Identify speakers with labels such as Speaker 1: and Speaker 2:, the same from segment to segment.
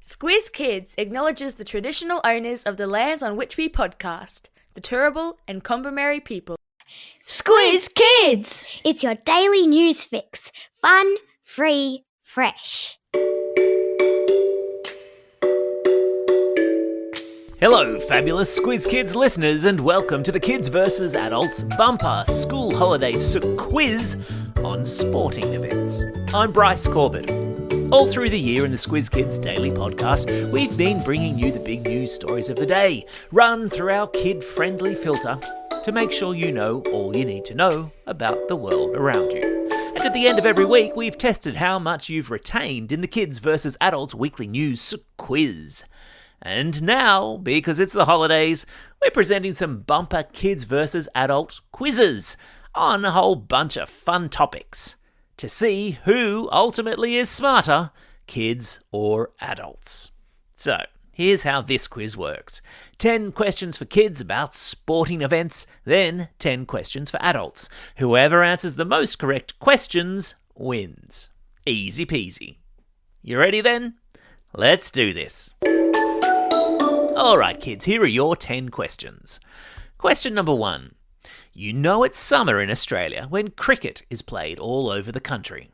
Speaker 1: Squiz Kids acknowledges the traditional owners of the lands on which we podcast, the Turrbal and Kombumerri people.
Speaker 2: Squiz Kids! It's your daily news fix. Fun, free, fresh.
Speaker 3: Hello, fabulous Squiz Kids listeners, and welcome to the Kids vs. Adults bumper school holiday quiz on sporting events. I'm Bryce Corbett. All through the year in the Squiz Kids daily podcast, we've been bringing you the big news stories of the day, run through our kid-friendly filter to make sure you know all you need to know about the world around you. And at the end of every week, we've tested how much you've retained in the Kids vs. Adults weekly news quiz. And now, because it's the holidays, we're presenting some bumper Kids vs. Adult quizzes on a whole bunch of fun topics to see who ultimately is smarter, kids or adults. So, here's how this quiz works. 10 questions for kids about sporting events, then 10 questions for adults. Whoever answers the most correct questions wins. Easy peasy. You ready then? Let's do this. Alright kids, here are your 10 questions. Question number 1. You know it's summer in Australia when cricket is played all over the country.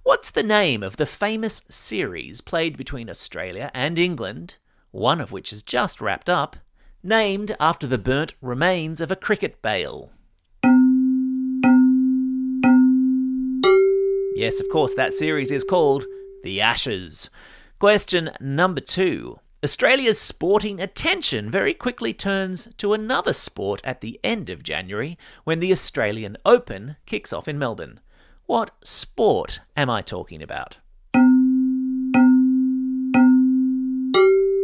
Speaker 3: What's the name of the famous series played between Australia and England, one of which has just wrapped up, named after the burnt remains of a cricket bale? Yes, of course, that series is called The Ashes. Question number 2. Australia's sporting attention very quickly turns to another sport at the end of January when the Australian Open kicks off in Melbourne. What sport am I talking about?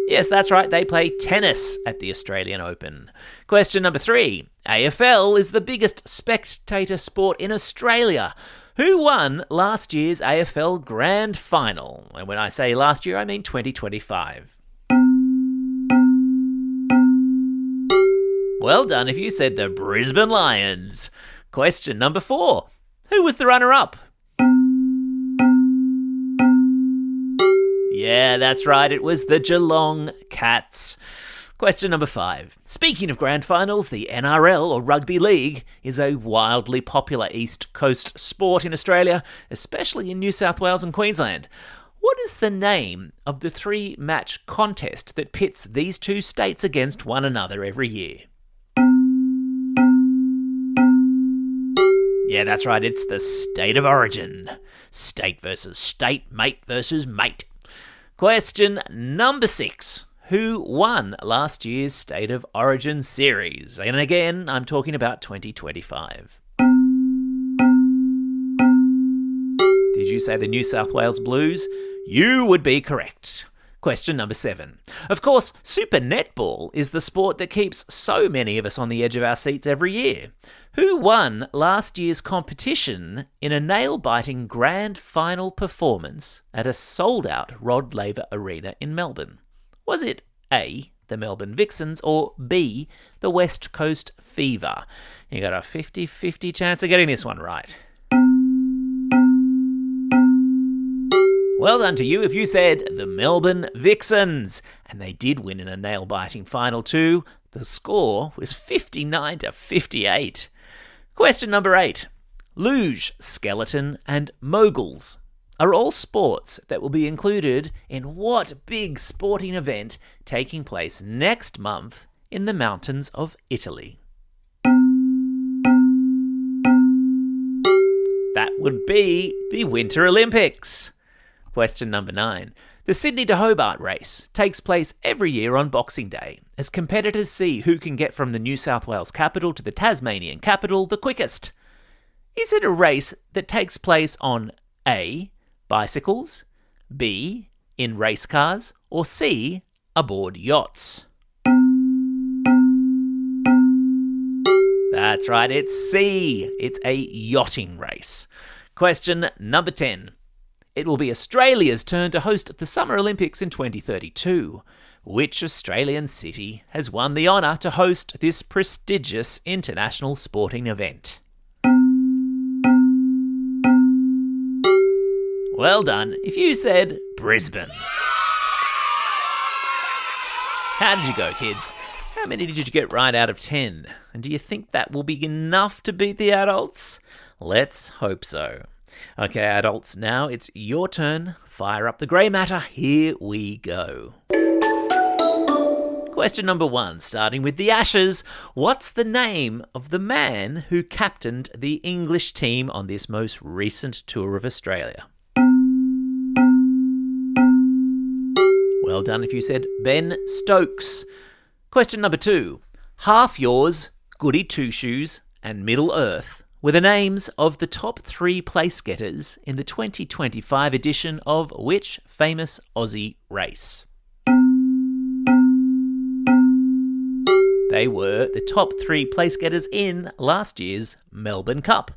Speaker 3: Yes, that's right, they play tennis at the Australian Open. Question number 3. AFL is the biggest spectator sport in Australia. Who won last year's AFL Grand Final? And when I say last year, I mean 2025. Well done if you said the Brisbane Lions. Question number 4. Who was the runner-up? Yeah, that's right, it was the Geelong Cats. Question number 5. Speaking of grand finals, the NRL, or Rugby League, is a wildly popular East Coast sport in Australia, especially in New South Wales and Queensland. What is the name of the 3-match contest that pits these two states against one another every year? Yeah, that's right, it's the State of Origin. State versus state, mate versus mate. Question number 6. Who won last year's State of Origin series? And again, I'm talking about 2025. Did you say the New South Wales Blues? You would be correct. Question number 7. Of course, Super Netball is the sport that keeps so many of us on the edge of our seats every year. Who won last year's competition in a nail-biting grand final performance at a sold-out Rod Laver Arena in Melbourne? Was it A, the Melbourne Vixens, or B, the West Coast Fever? You got a 50-50 chance of getting this one right. Well done to you if you said the Melbourne Vixens. And they did win in a nail-biting final too. The score was 59-58. Question number 8. Luge, skeleton and moguls are all sports that will be included in what big sporting event taking place next month in the mountains of Italy? That would be the Winter Olympics. Question number 9. The Sydney to Hobart race takes place every year on Boxing Day as competitors see who can get from the New South Wales capital to the Tasmanian capital the quickest. Is it a race that takes place on A, bicycles, B, in race cars, or C, aboard yachts? That's right, it's C. It's a yachting race. Question number 10. It will be Australia's turn to host the Summer Olympics in 2032. Which Australian city has won the honour to host this prestigious international sporting event? Well done if you said Brisbane. How did you go, kids? How many did you get right out of 10? And do you think that will be enough to beat the adults? Let's hope so. Okay, adults, now it's your turn. Fire up the grey matter. Here we go. Question number 1, starting with the Ashes. What's the name of the man who captained the English team on this most recent tour of Australia? Well done if you said Ben Stokes. Question number 2. Half Yours, Goody Two Shoes, and Middle Earth were the names of the top 3 place getters in the 2025 edition of which famous Aussie race? They were the top 3 place getters in last year's Melbourne Cup.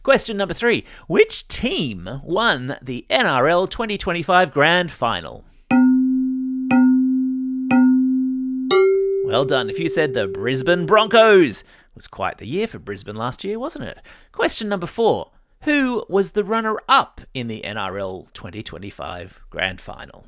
Speaker 3: Question number 3. Which team won the NRL 2025 Grand Final? Well done if you said the Brisbane Broncos. It was quite the year for Brisbane last year, wasn't it? Question number 4. Who was the runner-up in the NRL 2025 Grand Final?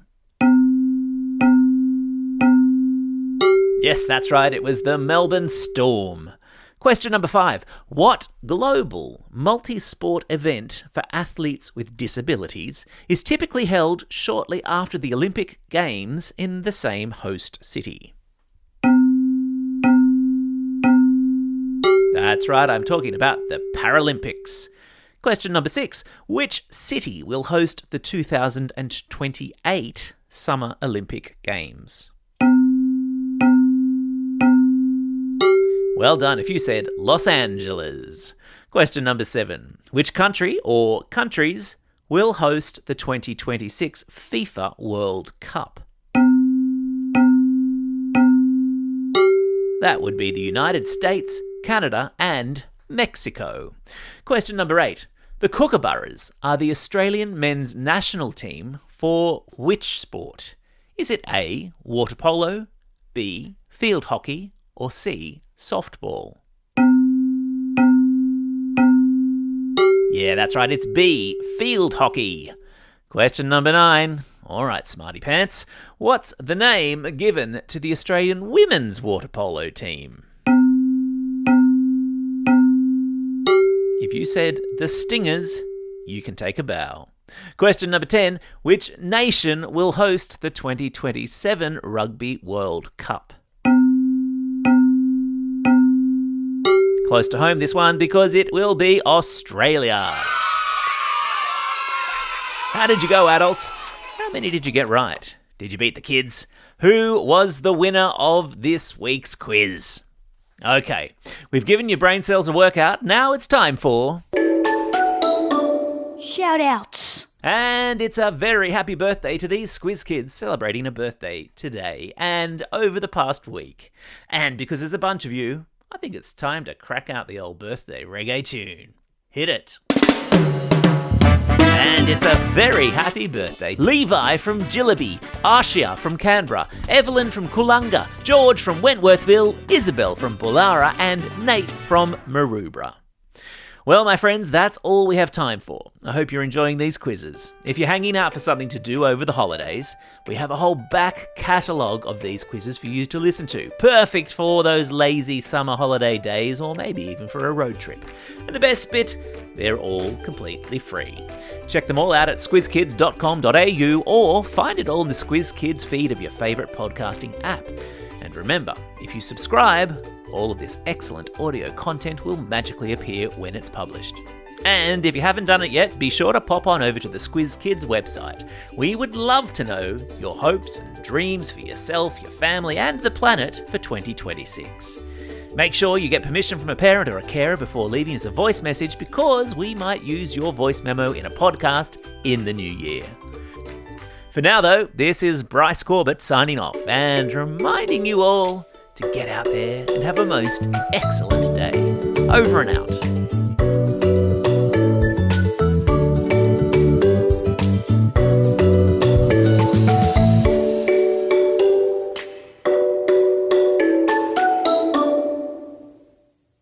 Speaker 3: Yes, that's right, it was the Melbourne Storm. Question number 5. What global multi-sport event for athletes with disabilities is typically held shortly after the Olympic Games in the same host city? That's right, I'm talking about the Paralympics. Question number 6. Which city will host the 2028 Summer Olympic Games? Well done if you said Los Angeles. Question number 7. Which country or countries will host the 2026 FIFA World Cup? That would be the United States, Canada, and Mexico. Question number 8. The Kookaburras are the Australian men's national team for which sport? Is it A, water polo, B, field hockey, or C, softball? Yeah, that's right, it's B, field hockey. Question number 9. All right, smarty pants. What's the name given to the Australian women's water polo team? If you said the Stingers, you can take a bow. Question number 10. Which nation will host the 2027 Rugby World Cup? Close to home this one because it will be Australia. How did you go, adults? How many did you get right? Did you beat the kids? Who was the winner of this week's quiz? Okay, we've given your brain cells a workout. Now it's time for...
Speaker 2: Shout-outs.
Speaker 3: And it's a very happy birthday to these Squiz kids celebrating a birthday today and over the past week. And because there's a bunch of you, I think it's time to crack out the old birthday reggae tune. Hit it. And it's a very happy birthday. Levi from Jillaby, Arshia from Canberra, Evelyn from Coolunga, George from Wentworthville, Isabel from Bullara, and Nate from Maroubra. Well, my friends, that's all we have time for. I hope you're enjoying these quizzes. If you're hanging out for something to do over the holidays, we have a whole back catalogue of these quizzes for you to listen to. Perfect for those lazy summer holiday days or maybe even for a road trip. And the best bit, they're all completely free. Check them all out at squizkids.com.au or find it all in the Squiz Kids feed of your favourite podcasting app. And remember, if you subscribe, all of this excellent audio content will magically appear when it's published. And if you haven't done it yet, be sure to pop on over to the Squiz Kids website. We would love to know your hopes and dreams for yourself, your family, and the planet for 2026. Make sure you get permission from a parent or a carer before leaving us a voice message because we might use your voice memo in a podcast in the new year. For now, though, this is Bryce Corbett signing off and reminding you all to get out there and have a most excellent day. Over and out.